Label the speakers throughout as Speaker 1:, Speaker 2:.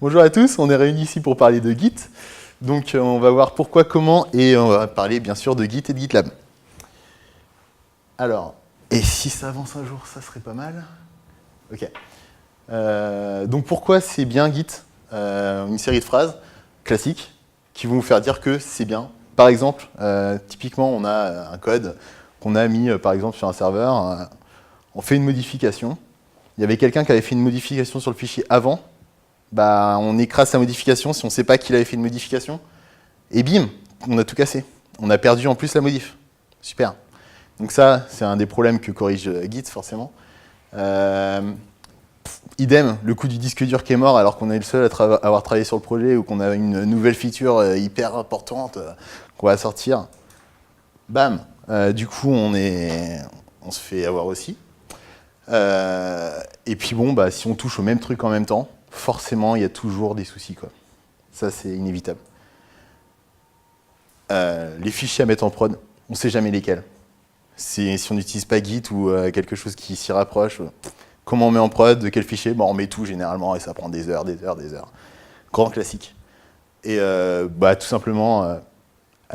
Speaker 1: Bonjour à tous, on est réunis ici pour parler de Git. Donc on va voir pourquoi, comment, et on va parler bien sûr de Git et de GitLab. Alors, et si ça avance un jour, ça serait pas mal. Ok. Donc pourquoi c'est bien Git? Une série de phrases classiques qui vont vous faire dire que c'est bien. Par exemple, typiquement on a un code qu'on a mis par exemple sur un serveur, on fait une modification. Il y avait quelqu'un qui avait fait une modification sur le fichier avant, bah, on écrase sa modification si on ne sait pas qu'il avait fait une modification, et bim, on a tout cassé. On a perdu en plus la modif. Super. Donc ça, c'est un des problèmes que corrige Git, forcément. Idem, le coup du disque dur qui est mort alors qu'on est le seul à avoir travaillé sur le projet ou qu'on a une nouvelle feature hyper importante qu'on va sortir. Bam, du coup, on se fait avoir aussi. Et puis bon, bah, si on touche au même truc en même temps, forcément, il y a toujours des soucis, quoi. Ça, c'est inévitable. Les fichiers à mettre en prod, on ne sait jamais lesquels. Si on n'utilise pas Git ou quelque chose qui s'y rapproche, comment on met en prod, de quel fichier? Bon, on met tout généralement et ça prend des heures, des heures, des heures. Grand classique. Et bah, tout simplement, à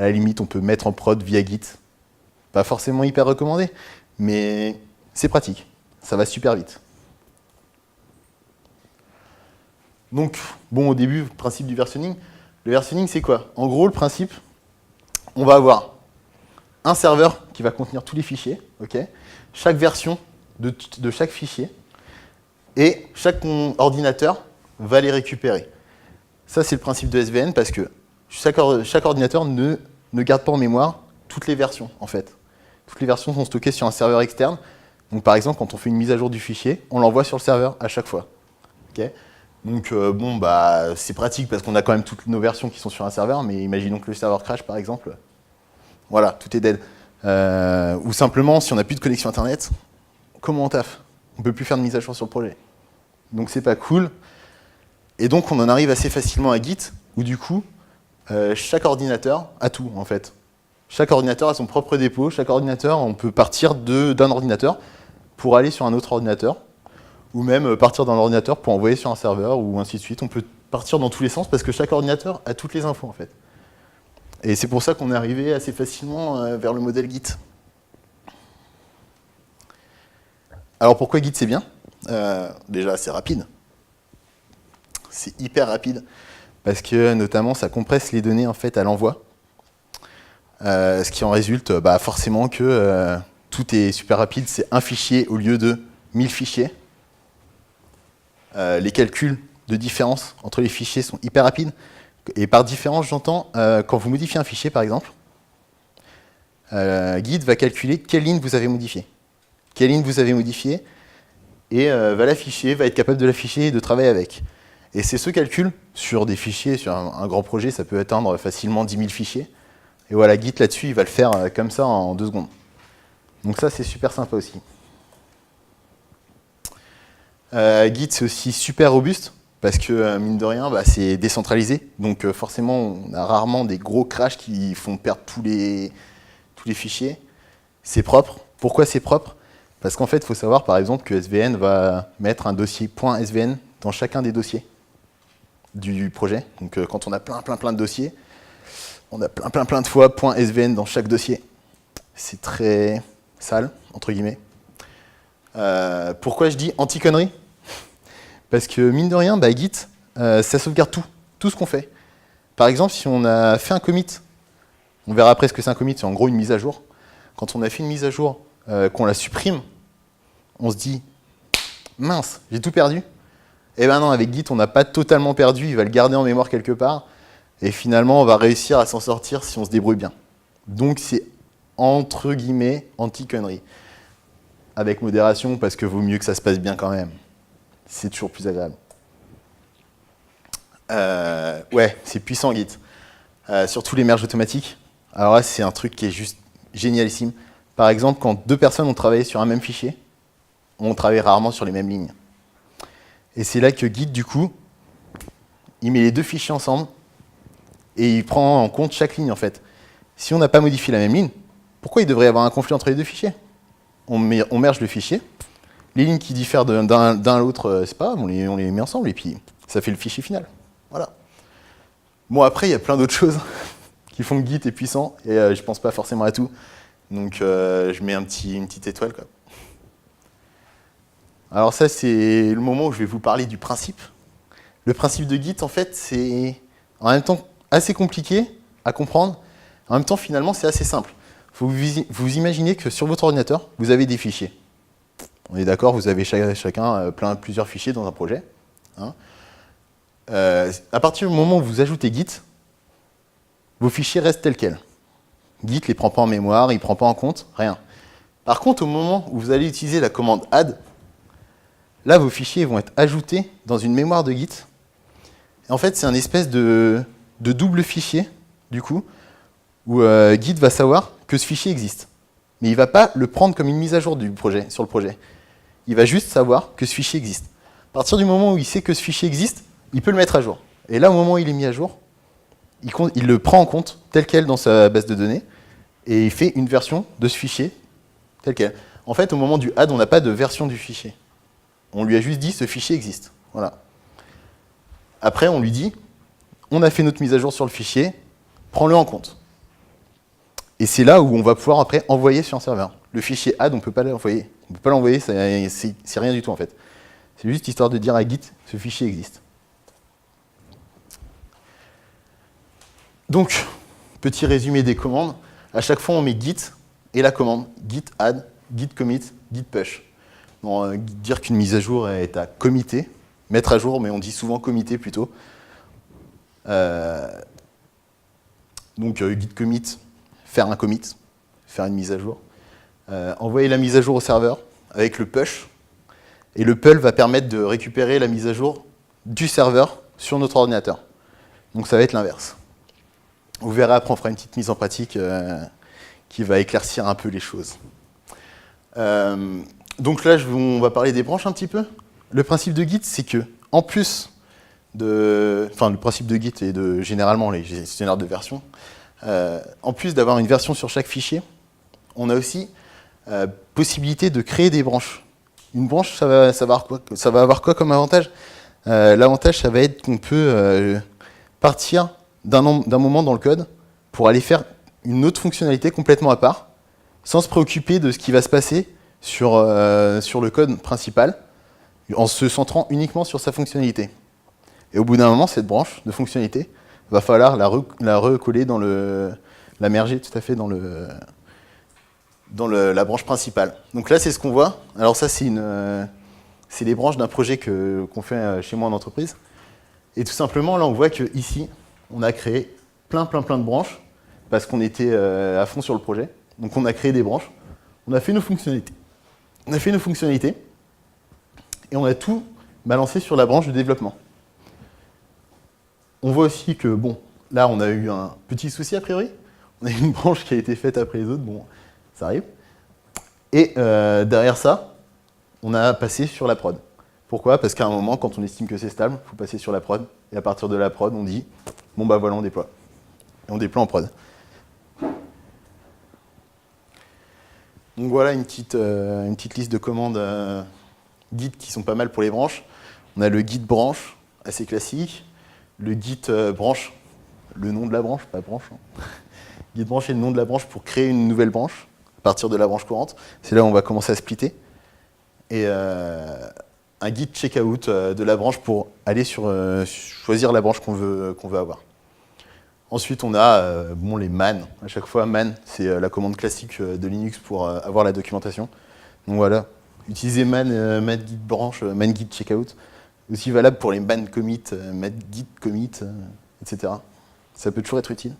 Speaker 1: la limite, on peut mettre en prod via Git. Pas forcément hyper recommandé, mais c'est pratique. Ça va super vite. Donc, bon, au début, principe du versionning. Le versionning, c'est quoi? En gros, le principe, on va avoir un serveur qui va contenir tous les fichiers, okay, chaque version de chaque fichier, et chaque ordinateur va les récupérer. Ça, c'est le principe de SVN, parce que chaque ordinateur ne garde pas en mémoire toutes les versions, en fait. Toutes les versions sont stockées sur un serveur externe. Donc, par exemple, quand on fait une mise à jour du fichier, on l'envoie sur le serveur à chaque fois. Okay. Donc, bon, bah, c'est pratique parce qu'on a quand même toutes nos versions qui sont sur un serveur, mais imaginons que le serveur crash, par exemple. Voilà, tout est dead. Ou simplement, si on n'a plus de connexion Internet, comment on taffe? On ne peut plus faire de mise à jour sur le projet. Donc, c'est pas cool. Et donc, on en arrive assez facilement à Git, où du coup, chaque ordinateur a tout, en fait. Chaque ordinateur a son propre dépôt. Chaque ordinateur, on peut partir d'un ordinateur pour aller sur un autre ordinateur, ou même partir d'un ordinateur pour envoyer sur un serveur, ou ainsi de suite. On peut partir dans tous les sens parce que chaque ordinateur a toutes les infos, en fait. Et c'est pour ça qu'on est arrivé assez facilement vers le modèle Git. Alors pourquoi Git c'est bien? Déjà, c'est rapide. C'est hyper rapide. Parce que notamment, ça compresse les données en fait, à l'envoi. Ce qui en résulte bah, forcément que tout est super rapide. C'est un fichier au lieu de 1000 fichiers. Les calculs de différence entre les fichiers sont hyper rapides. Et par différence, j'entends, quand vous modifiez un fichier, par exemple, Git va calculer quelle ligne vous avez modifiée. Quelle ligne vous avez modifiée, et va l'afficher, va être capable de l'afficher et de travailler avec. Et c'est ce calcul sur des fichiers, sur un grand projet, ça peut atteindre facilement 10 000 fichiers. Et voilà, Git là-dessus, il va le faire comme ça en 2 secondes. Donc ça, c'est super sympa aussi. Git, c'est aussi super robuste. Parce que, mine de rien, bah, c'est décentralisé. Donc forcément, on a rarement des gros crashs qui font perdre tous les fichiers. C'est propre. Pourquoi c'est propre? Parce qu'en fait, il faut savoir, par exemple, que SVN va mettre un dossier .svn dans chacun des dossiers du projet. Donc quand on a plein de dossiers, on a plein de fois .svn dans chaque dossier. C'est très sale, entre guillemets. Pourquoi je dis anti-connerie? Parce que, mine de rien, bah, Git, ça sauvegarde tout ce qu'on fait. Par exemple, si on a fait un commit, on verra après ce que c'est un commit, c'est en gros une mise à jour. Quand on a fait une mise à jour, qu'on la supprime, on se dit « mince, j'ai tout perdu ». Eh ben non, avec Git, on n'a pas totalement perdu, il va le garder en mémoire quelque part, et finalement, on va réussir à s'en sortir si on se débrouille bien. Donc, c'est entre guillemets anti-connerie. Avec modération, parce que vaut mieux que ça se passe bien quand même. C'est toujours plus agréable. Ouais, c'est puissant Git. Surtout les merges automatiques. Alors là, c'est un truc qui est juste génialissime. Par exemple, quand 2 personnes ont travaillé sur un même fichier, on travaille rarement sur les mêmes lignes. Et c'est là que Git, du coup, il met les 2 fichiers ensemble et il prend en compte chaque ligne, en fait. Si on n'a pas modifié la même ligne, pourquoi il devrait y avoir un conflit entre les 2 fichiers? On merge le fichier. Les lignes qui diffèrent d'un à l'autre, c'est pas grave, on les met ensemble et puis ça fait le fichier final. Voilà. Bon, après, il y a plein d'autres choses qui font que Git est puissant, et je pense pas forcément à tout. Donc, je mets une petite étoile, quoi. Alors ça, c'est le moment où je vais vous parler du principe. Le principe de Git, en fait, c'est en même temps assez compliqué à comprendre. En même temps, finalement, c'est assez simple. Faut vous imaginez que sur votre ordinateur, vous avez des fichiers. On est d'accord, vous avez chacun plusieurs fichiers dans un projet. Hein. À partir du moment où vous ajoutez Git, vos fichiers restent tels quels. Git ne les prend pas en mémoire, il ne prend pas en compte, rien. Par contre, au moment où vous allez utiliser la commande add, là, vos fichiers vont être ajoutés dans une mémoire de Git. Et en fait, c'est un espèce de double fichier, du coup, où Git va savoir que ce fichier existe. Mais il ne va pas le prendre comme une mise à jour sur le projet. Il va juste savoir que ce fichier existe. À partir du moment où il sait que ce fichier existe, il peut le mettre à jour. Et là, au moment où il est mis à jour, il le prend en compte tel quel dans sa base de données, et il fait une version de ce fichier tel quel. En fait, au moment du add, on n'a pas de version du fichier. On lui a juste dit, ce fichier existe. Voilà. Après, on lui dit, on a fait notre mise à jour sur le fichier, prends-le en compte. Et c'est là où on va pouvoir après envoyer sur un serveur. Le fichier add, on ne peut pas l'envoyer. On ne peut pas l'envoyer, c'est rien du tout en fait. C'est juste histoire de dire à Git, ce fichier existe. Donc, petit résumé des commandes. À chaque fois, on met Git et la commande. Git add, Git commit, Git push. Bon, dire qu'une mise à jour est à committer, mettre à jour, mais on dit souvent committer plutôt. Donc, Git commit, faire un commit, faire une mise à jour. Envoyer la mise à jour au serveur avec le push. Et le pull va permettre de récupérer la mise à jour du serveur sur notre ordinateur. Donc ça va être l'inverse. Vous verrez après, on fera une petite mise en pratique qui va éclaircir un peu les choses. Donc là, on va parler des branches un petit peu. Le principe de Git, c'est que, en plus le principe de Git et de généralement les gestionnaires de version, en plus d'avoir une version sur chaque fichier, on a aussi possibilité de créer des branches. Une branche, ça va avoir quoi comme avantage? L'avantage, ça va être qu'on peut partir d'un moment dans le code pour aller faire une autre fonctionnalité complètement à part, sans se préoccuper de ce qui va se passer sur le code principal, en se centrant uniquement sur sa fonctionnalité. Et au bout d'un moment, cette branche de fonctionnalité, va falloir la recoller la merger tout à fait dans la branche principale. Donc là, c'est ce qu'on voit. Alors ça, c'est les branches d'un projet qu'on fait chez moi en entreprise. Et tout simplement, là, on voit qu'ici, on a créé plein de branches parce qu'on était à fond sur le projet. Donc on a créé des branches, on a fait nos fonctionnalités. Et on a tout balancé sur la branche de développement. On voit aussi que, bon, là, on a eu un petit souci a priori. On a eu une branche qui a été faite après les autres, bon, ça arrive. Et derrière ça, on a passé sur la prod. Pourquoi? Parce qu'à un moment, quand on estime que c'est stable, il faut passer sur la prod. Et à partir de la prod, on dit, bon bah voilà, on déploie. Et on déploie en prod. Donc voilà une petite liste de commandes Git qui sont pas mal pour les branches. On a le Git branche, assez classique. Le Git branche, le nom de la branche, pas branche. Hein. Git branche est le nom de la branche pour créer une nouvelle branche, à partir de la branche courante. C'est là où on va commencer à splitter. Et un Git checkout de la branche pour aller choisir la branche qu'on veut avoir. Ensuite, on a les man. À chaque fois, man, c'est la commande classique de Linux pour avoir la documentation. Donc voilà, utiliser man git branch, man git checkout. Aussi valable pour les man commit, man git commit, etc. Ça peut toujours être utile.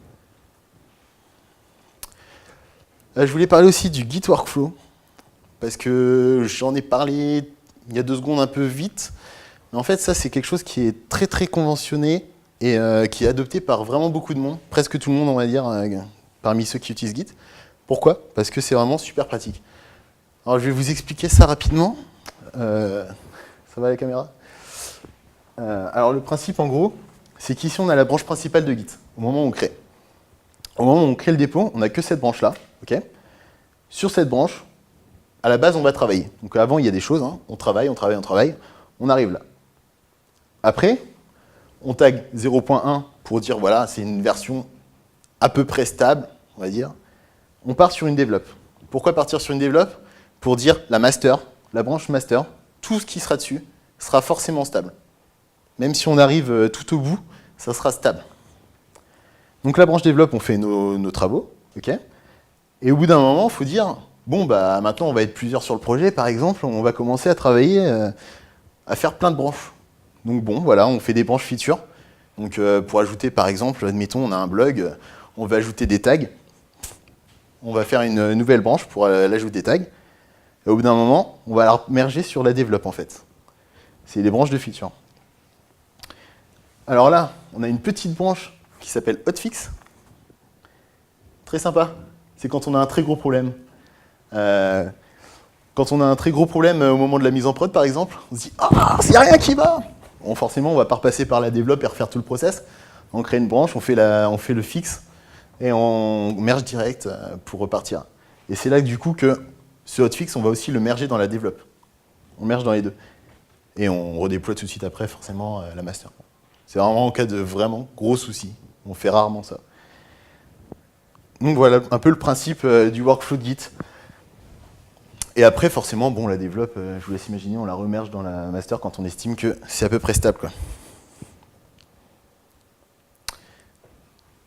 Speaker 1: Je voulais parler aussi du Git workflow, parce que j'en ai parlé il y a 2 secondes un peu vite. Mais en fait, ça, c'est quelque chose qui est très conventionné et qui est adopté par vraiment beaucoup de monde, presque tout le monde, on va dire, parmi ceux qui utilisent Git. Pourquoi? Parce que c'est vraiment super pratique. Alors, je vais vous expliquer ça rapidement. Ça va la caméra? Alors, le principe, en gros, c'est qu'ici, on a la branche principale de Git, au moment où on crée. Au moment où on crée le dépôt, on n'a que cette branche-là. Okay. Sur cette branche, à la base, on va travailler. Donc avant, il y a des choses, hein. On travaille, on arrive là. Après, On tag 0.1 pour dire, voilà, c'est une version à peu près stable, on va dire. On part sur une develop. Pourquoi partir sur une develop? Pour dire la master, la branche master, tout ce qui sera dessus sera forcément stable. Même si on arrive tout au bout, ça sera stable. Donc la branche develop, on fait nos travaux, ok. Et au bout d'un moment, il faut dire, bon, bah, maintenant on va être plusieurs sur le projet, par exemple, on va commencer à travailler, à faire plein de branches. Donc bon, voilà, on fait des branches features. Donc pour ajouter, par exemple, admettons, on a un blog, on va ajouter des tags. On va faire une nouvelle branche pour l'ajout des tags. Et au bout d'un moment, on va la merger sur la develop, en fait. C'est des branches de features. Alors là, on a une petite branche qui s'appelle hotfix. Très sympa. C'est quand on a un très gros problème. Quand on a un très gros problème au moment de la mise en prod, par exemple, on se dit « Ah, il n'y a rien qui va !» Bon, forcément, on ne va pas repasser par la develop et refaire tout le process. On crée une branche, on fait le fixe, et on merge direct pour repartir. Et c'est là, du coup, que ce hotfix, on va aussi le merger dans la develop. On merge dans les deux. Et on redéploie tout de suite après, forcément, la master. C'est vraiment en cas de vraiment gros soucis. On fait rarement ça. Donc voilà un peu le principe du workflow de Git. Et après, forcément, bon, la développe, je vous laisse imaginer, on la remerge dans la master quand on estime que c'est à peu près stable, quoi.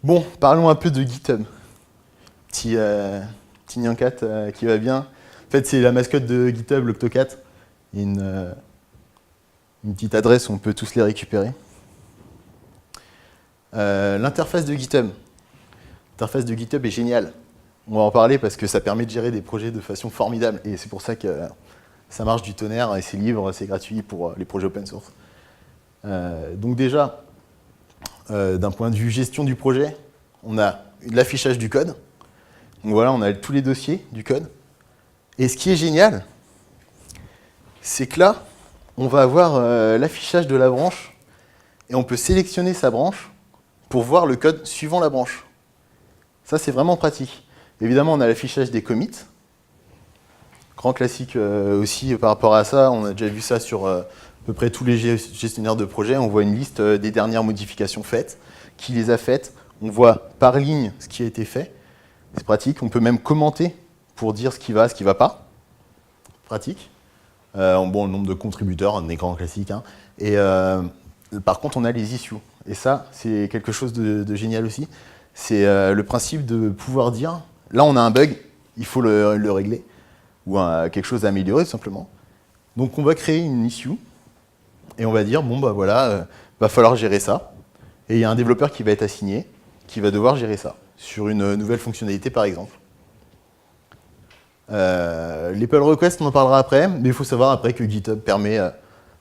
Speaker 1: Bon, parlons un peu de GitHub. Petit Nyancat qui va bien. En fait, c'est la mascotte de GitHub, l'Octocat. Il y a une petite adresse où on peut tous les récupérer. L'interface de GitHub. L'interface de GitHub est géniale. On va en parler parce que ça permet de gérer des projets de façon formidable. Et c'est pour ça que ça marche du tonnerre et c'est libre, c'est gratuit pour les projets open source. Donc déjà, d'un point de vue gestion du projet, on a l'affichage du code. Donc voilà, on a tous les dossiers du code. Et ce qui est génial, c'est que là, on va avoir l'affichage de la branche et on peut sélectionner sa branche pour voir le code suivant la branche. Ça, c'est vraiment pratique. Évidemment, on a l'affichage des commits. Grand classique aussi par rapport à ça. On a déjà vu ça sur à peu près tous les gestionnaires de projet. On voit une liste des dernières modifications faites, qui les a faites. On voit par ligne ce qui a été fait. C'est pratique. On peut même commenter pour dire ce qui va pas. Pratique. Bon, le nombre de contributeurs, un écran classique. Hein. Et par contre, on a les issues. Et ça, c'est quelque chose de génial aussi. C'est le principe de pouvoir dire, là on a un bug, il faut le régler, ou quelque chose à améliorer tout simplement. Donc on va créer une issue, et on va dire, bon bah voilà, va falloir gérer ça. Et il y a un développeur qui va être assigné, qui va devoir gérer ça, sur une nouvelle fonctionnalité par exemple. Les pull requests, on en parlera après, mais il faut savoir après que GitHub permet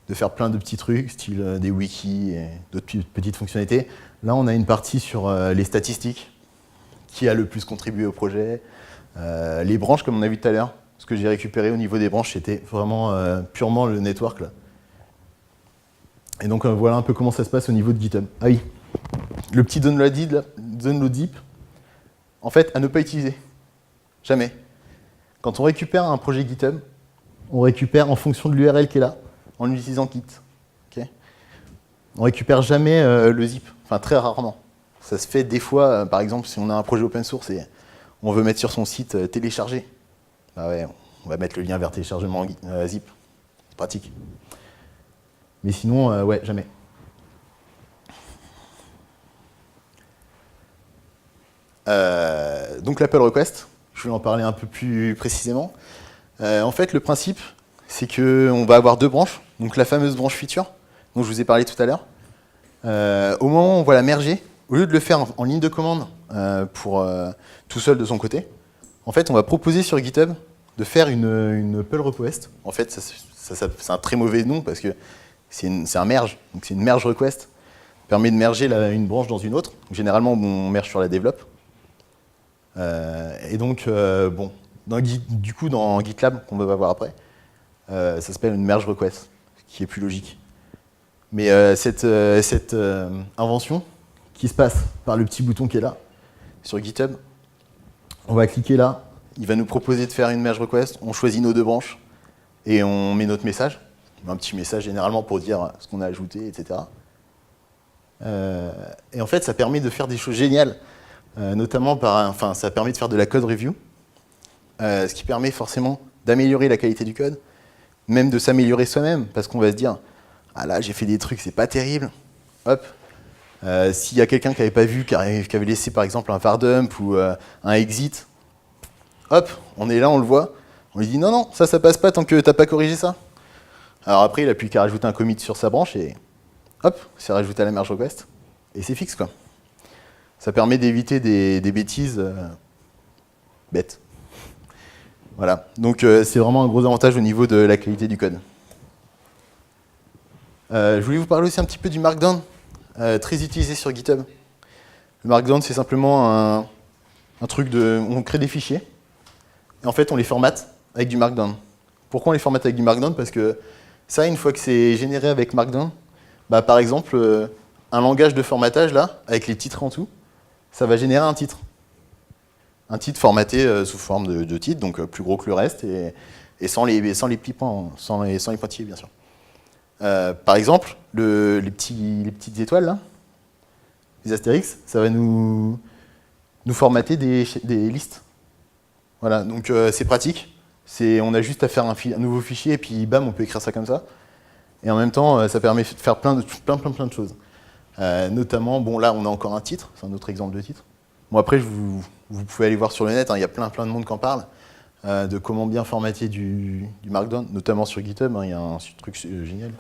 Speaker 1: de faire plein de petits trucs, style des wikis et d'autres petites fonctionnalités. Là, on a une partie sur les statistiques, qui a le plus contribué au projet, les branches, comme on a vu tout à l'heure. Ce que j'ai récupéré au niveau des branches, c'était vraiment purement le network. Là. Et donc, voilà un peu comment ça se passe au niveau de GitHub. Ah oui, le petit download zip, en fait, à ne pas utiliser. Jamais. Quand on récupère un projet GitHub, on récupère en fonction de l'URL qui est là, en utilisant Git. Okay, on récupère jamais le zip, enfin très rarement. Ça se fait des fois, par exemple, si on a un projet open source et on veut mettre sur son site télécharger. Bah ouais, on va mettre le lien vers téléchargement zip. C'est pratique. Mais sinon, ouais, jamais. Donc l'Apple Request, je vais en parler un peu plus précisément. En fait, le principe, c'est qu'on va avoir deux branches. Donc la fameuse branche feature, dont je vous ai parlé tout à l'heure. Au moment où on va la merger, au lieu de le faire en ligne de commande pour tout seul de son côté, en fait, on va proposer sur GitHub de faire une pull request. En fait, c'est un très mauvais nom parce que c'est un merge. Donc c'est une merge request. Ça permet de merger une branche dans une autre. Donc, généralement, on merge sur la develop. Et donc, bon, du coup, dans GitLab, qu'on va voir après, ça s'appelle une merge request, ce qui est plus logique. Mais cette invention qui se passe par le petit bouton qui est là, sur GitHub, on va cliquer là, il va nous proposer de faire une merge request, on choisit nos deux branches et on met notre message, un petit message généralement pour dire ce qu'on a ajouté, etc. Et en fait, ça permet de faire des choses géniales, notamment ça permet de faire de la code review, ce qui permet forcément d'améliorer la qualité du code, même de s'améliorer soi-même, parce qu'on va se dire « Ah là, j'ai fait des trucs, c'est pas terrible. » Hop. S'il y a quelqu'un qui n'avait pas vu, qui avait laissé par exemple un var dump ou un exit, hop, on est là, on le voit, on lui dit « Non, non, ça passe pas tant que t'as pas corrigé ça. » Alors après, il n'a plus qu'à rajouter un commit sur sa branche et hop, c'est rajouté à la merge request. Et c'est fixe, quoi. Ça permet d'éviter des bêtises bêtes. Voilà. Donc c'est vraiment un gros avantage au niveau de la qualité du code. Je voulais vous parler aussi un petit peu du Markdown, très utilisé sur GitHub. Le Markdown, c'est simplement un truc on crée des fichiers, et en fait, on les formate avec du Markdown. Pourquoi on les formate avec du Markdown? Parce que ça, une fois que c'est généré avec Markdown, bah, par exemple, un langage de formatage, là, avec les titres en tout, ça va générer un titre. Un titre formaté sous forme de titre, donc plus gros que le reste, et sans les pointillés, bien sûr. Par exemple, les petites étoiles, là, les astérix, ça va nous formater des listes. Voilà, donc c'est pratique. On a juste à faire un nouveau fichier, et puis bam, on peut écrire ça comme ça. Et en même temps, ça permet de faire plein de choses. Notamment, bon là, on a encore un titre, c'est un autre exemple de titre. Bon après, vous pouvez aller voir sur le net, hein, il y a plein de monde qui en parle, de comment bien formater du Markdown, notamment sur GitHub, hein, il y a un truc génial.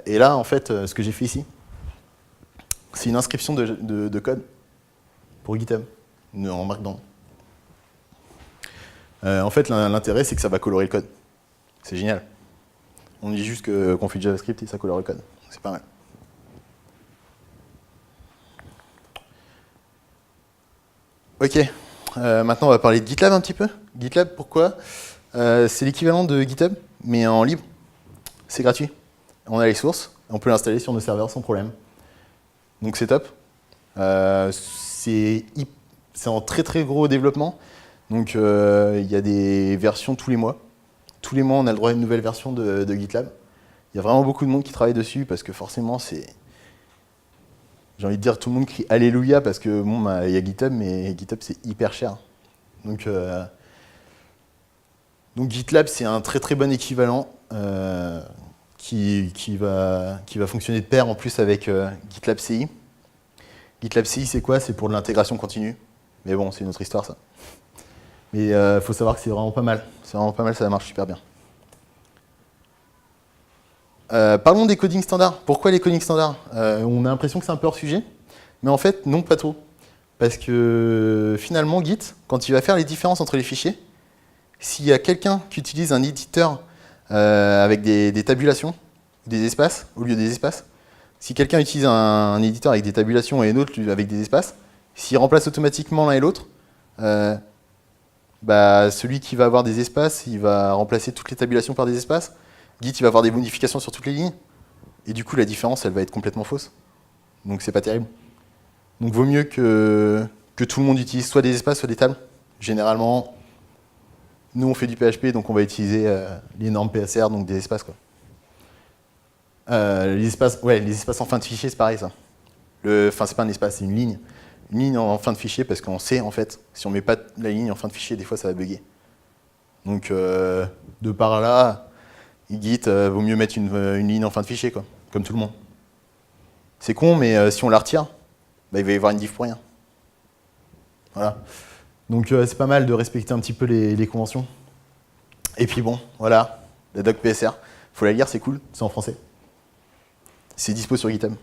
Speaker 1: Et là, en fait, ce que j'ai fait ici, c'est une inscription de code pour GitHub, en Markdown. En fait, l'intérêt, c'est que ça va colorer le code. C'est génial. On dit juste qu'on fait du JavaScript et ça colore le code. C'est pas mal. Ok, maintenant on va parler de GitLab un petit peu. GitLab, pourquoi? C'est l'équivalent de GitHub, mais en libre. C'est gratuit. On a les sources, on peut l'installer sur nos serveurs sans problème. Donc c'est top. C'est en très gros développement. Donc il y a des versions tous les mois. Tous les mois, on a le droit à une nouvelle version de GitLab. Il y a vraiment beaucoup de monde qui travaille dessus parce que forcément, c'est... J'ai envie de dire, tout le monde crie Alléluia parce que bon, bah, il y a GitHub, mais GitHub, c'est hyper cher. Donc GitLab, c'est un très bon équivalent qui va fonctionner de pair en plus avec GitLab CI. GitLab CI, c'est quoi? C'est pour de l'intégration continue. Mais bon, c'est une autre histoire, ça. Mais il faut savoir que c'est vraiment pas mal. C'est vraiment pas mal, ça marche super bien. Parlons des codings standards. Pourquoi les codings standards? On a l'impression que c'est un peu hors sujet, mais en fait, non, pas trop. Parce que finalement, Git, quand il va faire les différences entre les fichiers, s'il y a quelqu'un qui utilise un éditeur avec des tabulations, des espaces, au lieu des espaces, si quelqu'un utilise un éditeur avec des tabulations et un autre avec des espaces, s'il remplace automatiquement l'un et l'autre, bah, celui qui va avoir des espaces, il va remplacer toutes les tabulations par des espaces. Git, il va avoir des modifications sur toutes les lignes. Et du coup, la différence, elle va être complètement fausse. Donc, c'est pas terrible. Donc, vaut mieux que tout le monde utilise soit des espaces, soit des tables. Généralement, nous, on fait du PHP, donc on va utiliser les normes PSR, donc des espaces, quoi. Les espaces en fin de fichier, c'est pareil, ça. Enfin, c'est pas un espace, c'est une ligne. Une ligne en fin de fichier, parce qu'on sait, en fait, si on met pas la ligne en fin de fichier, des fois, ça va bugger. Donc, de par là, Git, vaut mieux mettre une ligne en fin de fichier, quoi, comme tout le monde. C'est con, mais si on la retire, bah, il va y avoir une diff pour rien. Voilà. Donc c'est pas mal de respecter un petit peu les conventions. Et puis bon, voilà, la doc PSR. Faut la lire, c'est cool, c'est en français. C'est dispo sur GitHub.